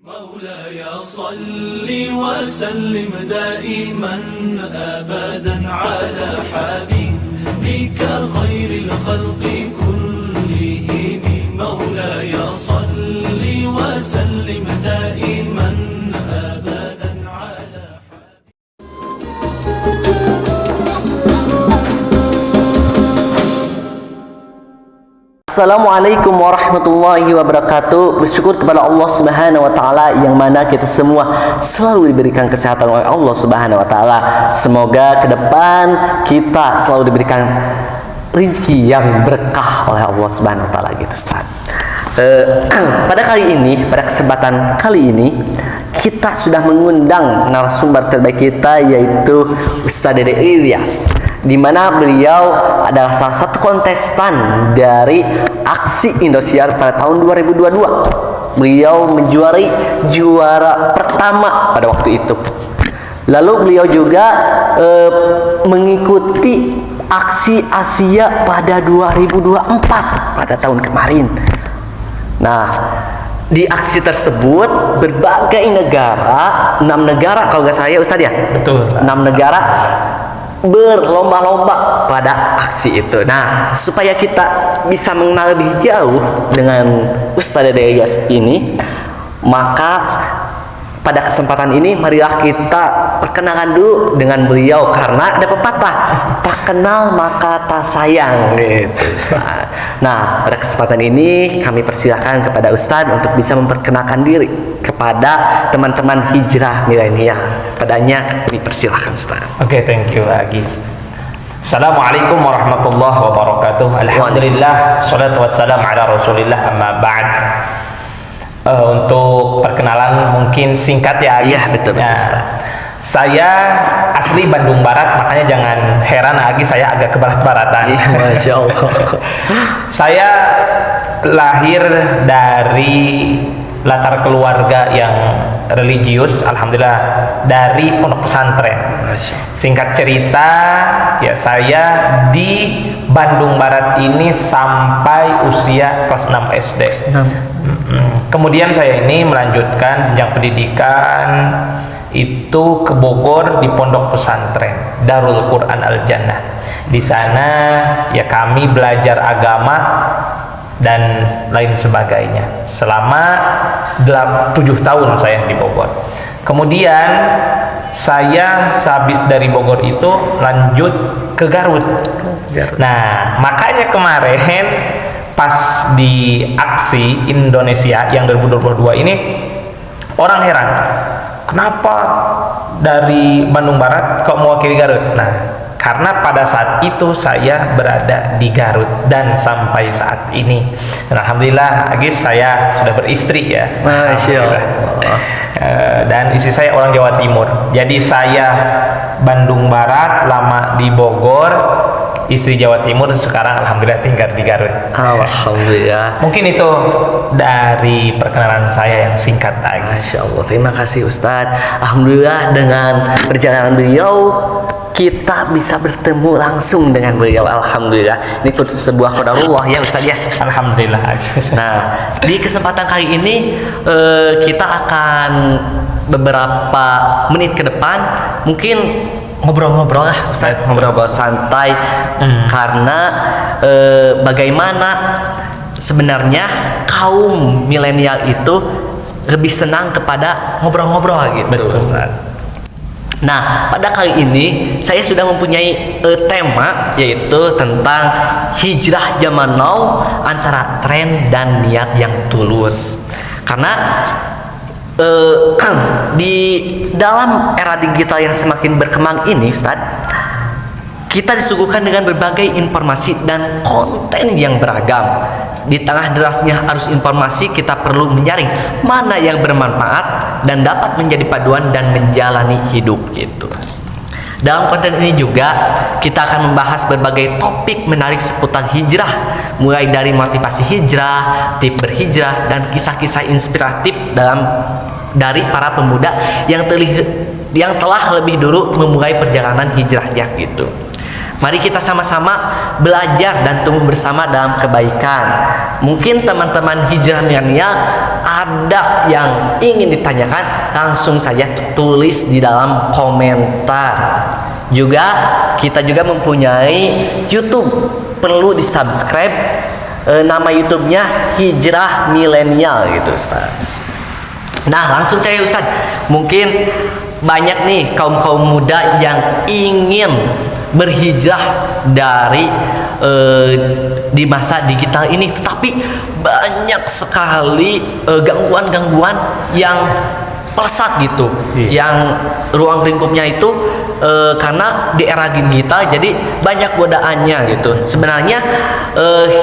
مولاي صل وسلم دائما أبدا على حبيبك خير الخلق كلهم مولاي صل وسلم دائما أبدا على Assalamualaikum warahmatullahi wabarakatuh. Bersyukur kepada Allah Subhanahu wa taala yang mana kita semua selalu diberikan kesehatan oleh Allah Subhanahu wa taala. Semoga ke depan kita selalu diberikan rezeki yang berkah oleh Allah Subhanahu wa taala gitu, Ustaz. Pada kesempatan kali ini kita sudah mengundang narasumber terbaik kita, yaitu Ustaz Dede Ilyas, di mana beliau adalah salah satu kontestan dari aksi Indosiar pada tahun 2022. Beliau menjuari juara pertama pada waktu itu. Lalu beliau juga mengikuti aksi Asia pada 2024 pada tahun kemarin. Nah, di aksi tersebut berbagai negara, 6 negara kalau nggak salah ya Ustadz ya? Betul. 6 negara berlomba-lomba pada aksi itu. Nah, supaya kita bisa mengenal lebih jauh dengan Ustadz Dede Ilyas ini, maka pada kesempatan ini marilah kita perkenalan dulu dengan beliau, karena ada pepatah tak kenal maka tak sayang gitu, Ustaz. Nah, pada kesempatan ini kami persilahkan kepada Ustadz untuk bisa memperkenalkan diri kepada teman-teman hijrah milenial. Padanya kami persilahkan, Ustaz. Oke, thank you Agis. Assalamualaikum warahmatullahi wabarakatuh. Alhamdulillah, salatu wassalam ala rasulillah, amma ba'd. Untuk perkenalan mungkin singkat ya Agis. Iya, betul, Ya, Ustaz. saya asli Bandung Barat, makanya jangan heran Agis saya agak kebarat-baratan. Masya Allah. Saya lahir dari latar keluarga yang religius, alhamdulillah, dari pondok pesantren. Singkat cerita, ya saya di Bandung Barat ini sampai usia kelas 6 SD. Kemudian saya ini melanjutkan jenjang pendidikan itu ke Bogor di pondok pesantren Darul Quran Al Jannah. Di sana ya kami belajar agama dan lain sebagainya selama 7 tahun saya di Bogor. Kemudian saya sehabis dari Bogor itu lanjut ke Garut. Nah, makanya kemarin pas di aksi Indonesia yang 2022 ini orang heran, kenapa dari Bandung Barat kok mewakili Garut? Nah, karena pada saat itu saya berada di Garut dan sampai saat ini. Dan alhamdulillah, Agis, saya sudah beristri ya. Masya Allah. Dan istri saya orang Jawa Timur. Jadi saya Bandung Barat, lama di Bogor, istri Jawa Timur, sekarang alhamdulillah tinggal di Garut. Alhamdulillah. Mungkin itu dari perkenalan saya yang singkat, Agis. Masya Allah, terima kasih Ustadz. Alhamdulillah dengan perjalanan beliau kita bisa bertemu langsung dengan beliau. Alhamdulillah, ini sebuah qadarullah ya Ustadz ya. Alhamdulillah, Agis. Nah, di kesempatan kali ini kita akan beberapa menit ke depan mungkin ngobrol-ngobrol lah Ustaz, ngobrol santai. Karena bagaimana sebenarnya kaum milenial itu lebih senang kepada ngobrol-ngobrol gitu. Betul, Ustaz. Nah, pada kali ini saya sudah mempunyai tema, yaitu tentang hijrah zaman now antara tren dan niat yang tulus. Karena di dalam era digital yang semakin berkembang ini, Ustaz, kita disuguhkan dengan berbagai informasi dan konten yang beragam. Di tengah derasnya arus informasi, kita perlu menyaring mana yang bermanfaat dan dapat menjadi paduan dan menjalani hidup gitu. Dalam konten ini juga kita akan membahas berbagai topik menarik seputar hijrah, mulai dari motivasi hijrah, tips berhijrah, dan kisah-kisah inspiratif dari para pemuda yang telah lebih dulu memulai perjalanan hijrahnya gitu. Mari kita sama-sama belajar dan tumbuh bersama dalam kebaikan. Mungkin teman-teman hijrah milenial ada yang ingin ditanyakan, langsung saja tulis di dalam komentar. Juga kita juga mempunyai YouTube, perlu di-subscribe, nama YouTube-nya Hijrah Milenial gitu, Ustaz. Nah, langsung saja Ustaz. Mungkin banyak nih kaum-kaum muda yang ingin berhijrah dari di masa digital ini, tetapi banyak sekali gangguan-gangguan yang pesat gitu, yang ruang lingkupnya itu karena di era digital jadi banyak godaannya gitu. Sebenarnya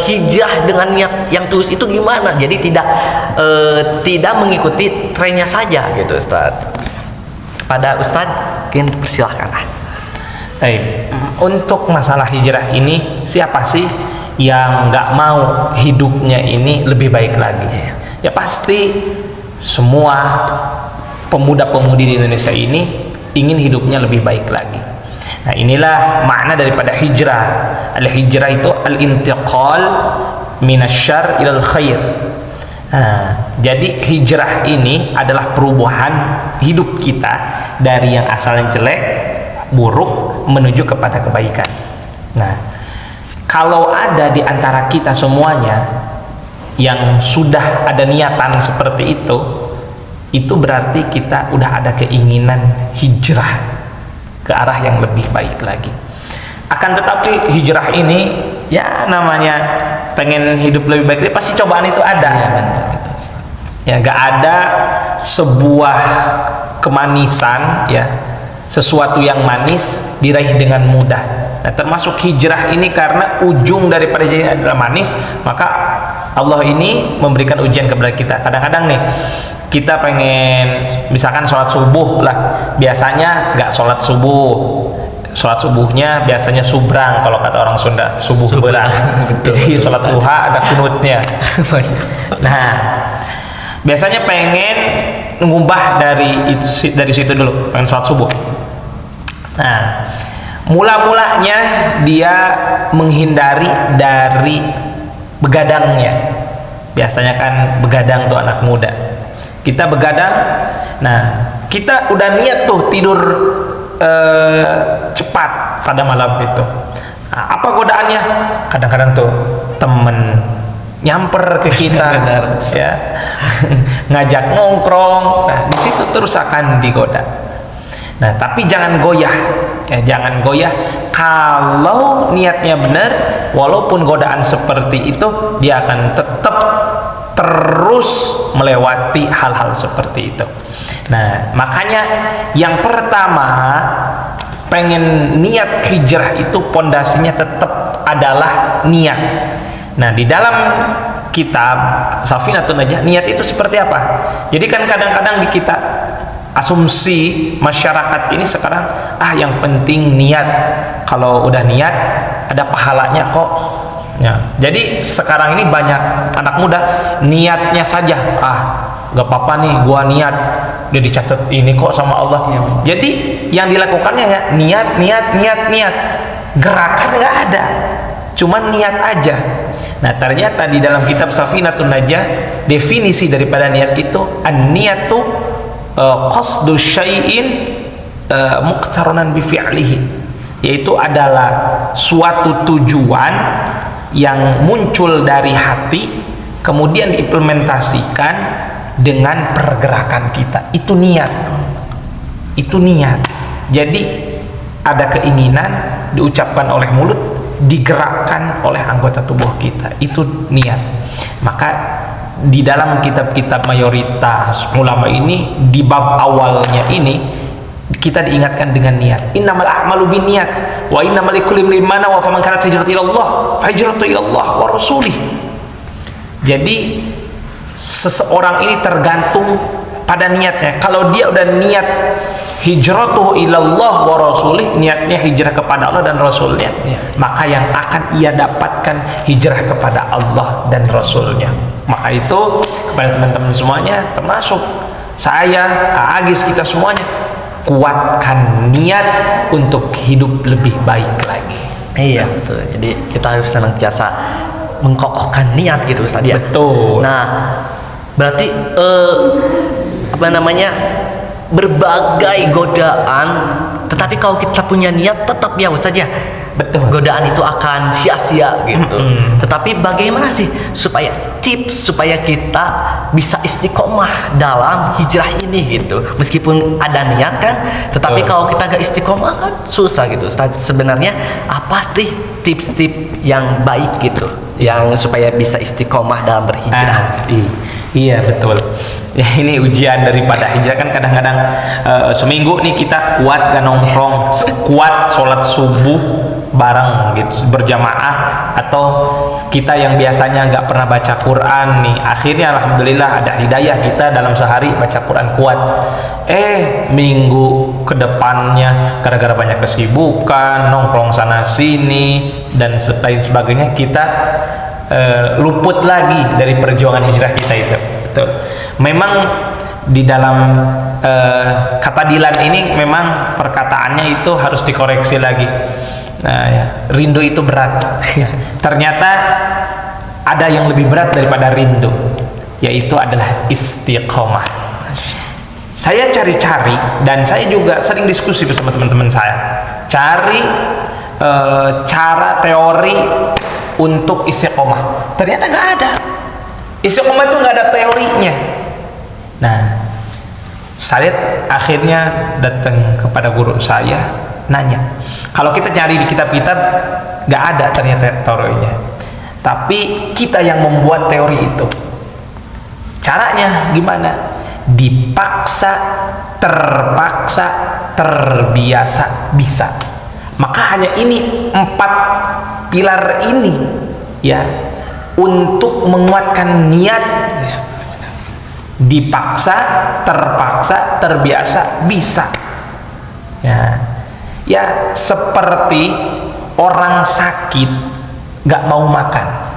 hijrah dengan niat yang tulus itu gimana? Jadi tidak mengikuti trennya saja gitu, Ustaz. Pada Ustaz, mungkin persilahkan. Baik, untuk masalah hijrah ini, siapa sih yang nggak mau hidupnya ini lebih baik lagi? Ya pasti semua pemuda-pemudi di Indonesia ini ingin hidupnya lebih baik lagi. Nah, inilah makna daripada hijrah. Al-hijrah itu al-intiqal minasyarr ilal khair. Nah, jadi hijrah ini adalah perubahan hidup kita dari yang asalnya jelek, buruk, menuju kepada kebaikan. Nah, kalau ada di antara kita semuanya yang sudah ada niatan seperti itu berarti kita udah ada keinginan hijrah ke arah yang lebih baik lagi. Akan tetapi hijrah ini ya namanya pengen hidup lebih baik, pasti cobaan itu ada. Ya, gak ada sebuah kemanisan ya, sesuatu yang manis diraih dengan mudah. Nah, termasuk hijrah ini karena ujung daripada jadi adalah manis, maka Allah ini memberikan ujian kepada kita. Kadang-kadang nih kita pengen misalkan sholat subuh lah, biasanya nggak sholat subuhnya biasanya subrang kalau kata orang Sunda, subuh berang. Jadi sholat duha ada kunutnya. Nah, biasanya pengen ngubah dari situ dulu, pengen sholat subuh. Nah, mula-mulanya dia menghindari dari begadangnya. Biasanya kan begadang tuh anak muda. Kita begadang, nah kita udah niat tuh tidur cepat pada malam itu. Nah, apa godaannya? Kadang-kadang tuh temen nyamper ke kita, ya, ngajak nongkrong. Nah, di situ terus akan digoda. Nah, tapi jangan goyah, ya, jangan goyah. Kalau niatnya benar, walaupun godaan seperti itu, dia akan tetap terus melewati hal-hal seperti itu. Nah, makanya yang pertama, pengen niat hijrah itu pondasinya tetap adalah niat. Nah, di dalam kitab Safinatun Najah, niat itu seperti apa? Jadi kan kadang-kadang di kita asumsi masyarakat ini sekarang, yang penting niat, kalau udah niat ada pahalanya kok. Ya, jadi sekarang ini banyak anak muda niatnya saja, gak apa-apa nih gua niat, udah dicatat ini kok sama Allah. Ya. Jadi yang dilakukannya ya niat, gerakan nggak ada, cuma niat aja. Nah, ternyata di dalam kitab Safinatun Najah, definisi daripada niat itu, an-niyatu qasdu syai'in muqtaronan bi fi'lihi, yaitu adalah suatu tujuan yang muncul dari hati kemudian diimplementasikan dengan pergerakan kita. Itu niat. Jadi ada keinginan diucapkan oleh mulut, digerakkan oleh anggota tubuh kita. Itu niat. Maka di dalam kitab-kitab mayoritas ulama ini, di bab awalnya ini kita diingatkan dengan niat. Innamal a'malu binniyat wa innamal likulli imrin ma nawa faman kanat hijratuhu ila Allah fa hijratuhu ila Allah wa rasulih. Jadi seseorang ini tergantung pada niatnya. Kalau dia udah niat hijratuhu ila Allah wa rasulih, niatnya hijrah kepada Allah dan Rasulnya, maka yang akan ia dapatkan hijrah kepada Allah dan Rasulnya. Maka itu kepada teman-teman semuanya, termasuk saya, Agis, kita semuanya, kuatkan niat untuk hidup lebih baik lagi. Iya betul. Jadi kita harus senantiasa mengkokohkan niat gitu Ustaz ya. Betul. Nah, berarti apa namanya? Berbagai godaan, tetapi kalau kita punya niat tetap ya Ustaz ya. Betul. Godaan itu akan sia-sia gitu. Tetapi bagaimana sih supaya tips supaya kita bisa istiqomah dalam hijrah ini gitu. Meskipun ada niat kan, tetapi kalau kita gak istiqomah kan susah gitu Ustaz. Sebenarnya apa sih tips-tips yang baik gitu yang supaya bisa istiqomah dalam berhijrah? Iya betul. Ya ini ujian daripada hijrah kan kadang-kadang seminggu nih kita kuat gak nongkrong, kuat sholat subuh bareng gitu berjamaah, atau kita yang biasanya nggak pernah baca Quran nih akhirnya alhamdulillah ada hidayah kita dalam sehari baca Quran kuat. Minggu kedepannya gara-gara banyak kesibukan nongkrong sana sini dan lain sebagainya kita luput lagi dari perjuangan hijrah kita itu. Betul. Memang di dalam kata Dilan ini memang perkataannya itu harus dikoreksi lagi. Nah, ya, rindu itu berat. Ternyata ada yang lebih berat daripada rindu, yaitu adalah istiqomah. Saya cari-cari dan saya juga sering diskusi bersama teman-teman saya, cari cara teori untuk istiqomah. Ternyata nggak ada. Istiqomah itu nggak ada teorinya. Nah, saya akhirnya datang kepada guru saya, nanya, kalau kita cari di kitab-kitab nggak ada ternyata teorinya, tapi kita yang membuat teori itu. Caranya gimana? Dipaksa, terpaksa, terbiasa, bisa. Maka hanya ini 4 pilar ini ya untuk menguatkan niat. Dipaksa, terpaksa, terbiasa, bisa. Ya seperti orang sakit gak mau makan.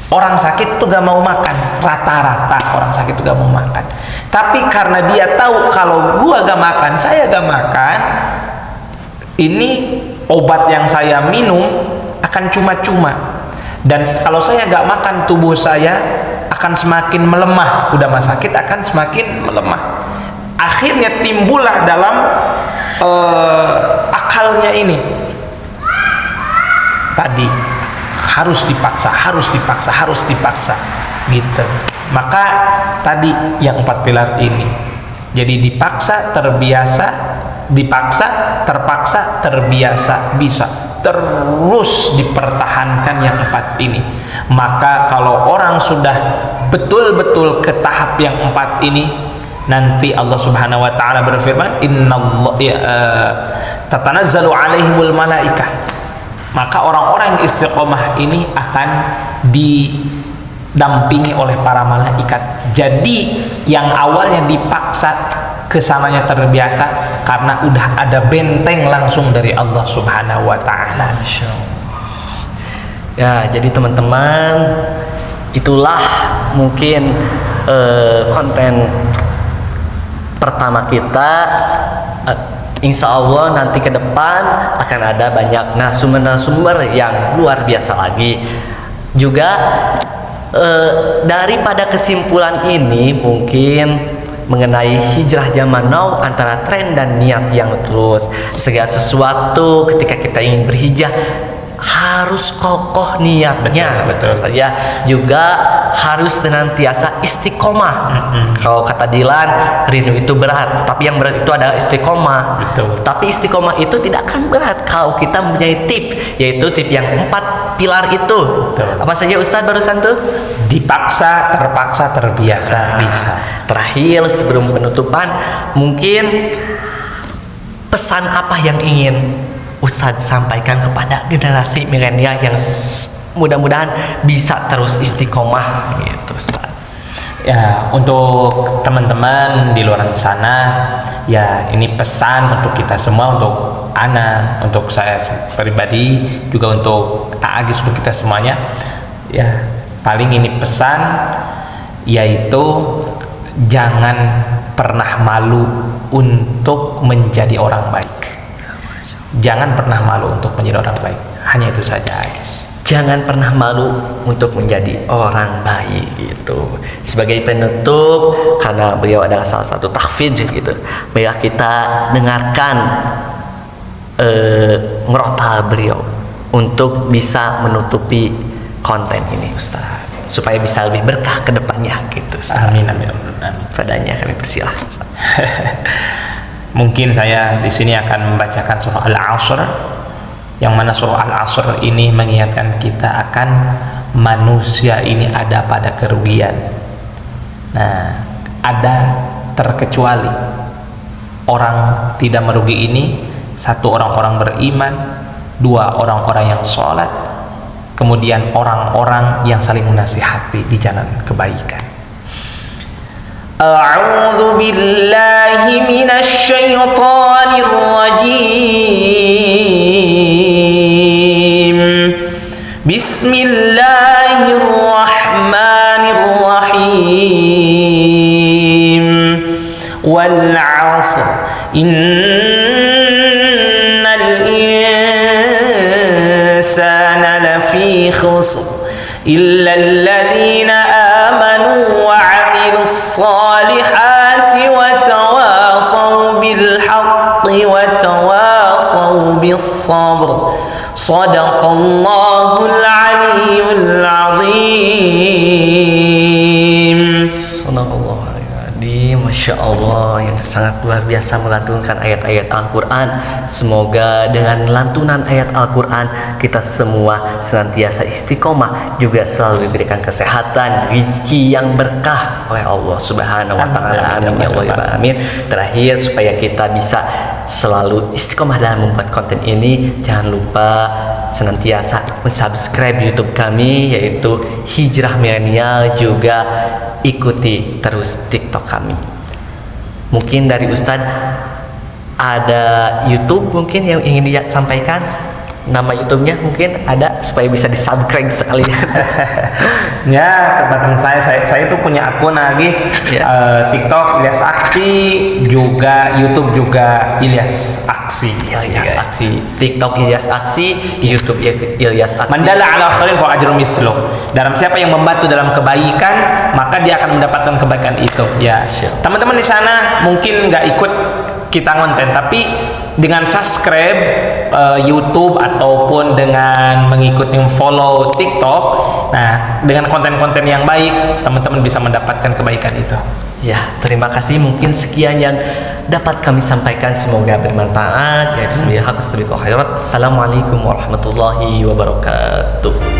Orang sakit tuh gak mau makan, rata-rata orang sakit tuh gak mau makan. Tapi karena dia tahu kalau gua gak makan, saya gak makan, ini obat yang saya minum akan cuma-cuma. Dan kalau saya gak makan, tubuh saya akan semakin melemah. Udah mah sakit akan semakin melemah. Akhirnya timbullah dalam akalnya ini tadi harus dipaksa gitu. Maka tadi yang 4 pilar ini, jadi dipaksa, terbiasa, dipaksa, terpaksa, terbiasa, bisa, terus dipertahankan yang 4 ini. Maka kalau orang sudah betul-betul ke tahap yang 4 ini, nanti Allah Subhanahu wa taala berfirman, "Innallaha tatanazzalu 'alaihimul malaikah." Maka orang-orang yang istiqomah ini akan didampingi oleh para malaikat. Jadi yang awalnya dipaksa kesananya terbiasa karena udah ada benteng langsung dari Allah Subhanahu wa taala. Ya, jadi teman-teman, itulah mungkin konten pertama kita. Insya Allah nanti ke depan akan ada banyak narasumber-narasumber yang luar biasa lagi. Juga daripada kesimpulan ini mungkin mengenai hijrah zaman now antara tren dan niat yang tulus. Segala sesuatu ketika kita ingin berhijrah harus kokoh niatnya, betul saja. Juga harus senantiasa istiqomah. Kalau kata Dilan, rindu itu berat, tapi yang berat itu adalah istiqomah. Betul. Tapi istiqomah itu tidak akan berat kalau kita mempunyai tip, yaitu tip yang 4 pilar itu. Betul. Apa saja Ustadz barusan tuh? Dipaksa, terpaksa, terbiasa, bisa. Terakhir sebelum penutupan, mungkin pesan apa yang ingin Ustadz sampaikan kepada generasi milenial yang mudah-mudahan bisa terus istiqomah gitu Ustadz. Ya, untuk teman-teman di luar sana, ya ini pesan untuk kita semua, untuk Ana, untuk saya pribadi, juga untuk Agis, untuk kita semuanya. Ya, paling ini pesan, yaitu jangan pernah malu untuk menjadi orang baik. Jangan pernah malu untuk menjadi orang baik. Hanya itu saja, guys. Jangan pernah malu untuk menjadi orang baik gitu. Sebagai penutup, karena beliau adalah salah satu tahfidz gitu, marilah kita dengarkan ngerotal beliau untuk bisa menutupi konten ini, Ustaz, supaya bisa lebih berkah ke depannya gitu, Ustaz. Amin, amin, amin. Padanya kami persilahkan, Ustaz. Mungkin saya di sini akan membacakan surah Al-Asr, yang mana surah Al-Asr ini mengingatkan kita akan manusia ini ada pada kerugian. Nah, ada terkecuali orang tidak merugi ini: satu, orang-orang beriman; dua, orang-orang yang sholat; kemudian orang-orang yang saling menasihati di jalan kebaikan. A'udzu billahi minasy syaithanir rajim. Bismillahirrahmanirrahim. Wal 'asr innal insana lafi khusr illa alladhina amanu wa 'amilus salihati wa tawasaw bil haqqi wa tawasaw bis sabr. Shadaqallahul aliyyul azim. Masya Allah, yang sangat luar biasa melantunkan ayat-ayat Al-Quran. Semoga dengan lantunan ayat Al-Quran kita semua senantiasa istiqomah, juga selalu diberikan kesehatan, rezeki yang berkah oleh Allah Subhanahu wa Ta'ala. Amin ya Allah ya Amin. Terakhir, supaya kita bisa selalu istiqomah dalam membuat konten ini, jangan lupa senantiasa mensubscribe YouTube kami, yaitu Hijrah Milenial, juga ikuti terus TikTok kami. Mungkin dari Ustadz ada YouTube mungkin yang ingin disampaikan, nama YouTube-nya mungkin ada, supaya bisa di-subscribe sekalian. Ya, kesempatan saya itu punya akun guys, TikTok Ilyas Aksi, juga YouTube juga Ilyas Aksi. Ilyas Aksi, TikTok Ilyas Aksi, YouTube Ilyas Aksi. Mandala ala khairin fa ajru mithlu. Dalam siapa yang membantu dalam kebaikan, maka dia akan mendapatkan kebaikan itu. Ya, teman-teman di sana mungkin nggak ikut kita ngonten, tapi dengan subscribe YouTube ataupun dengan mengikuti follow TikTok, nah dengan konten-konten yang baik, teman-teman bisa mendapatkan kebaikan itu. Ya, terima kasih. Mungkin sekian yang dapat kami sampaikan, semoga bermanfaat. Ya, bismillah. Assalamualaikum warahmatullahi wabarakatuh.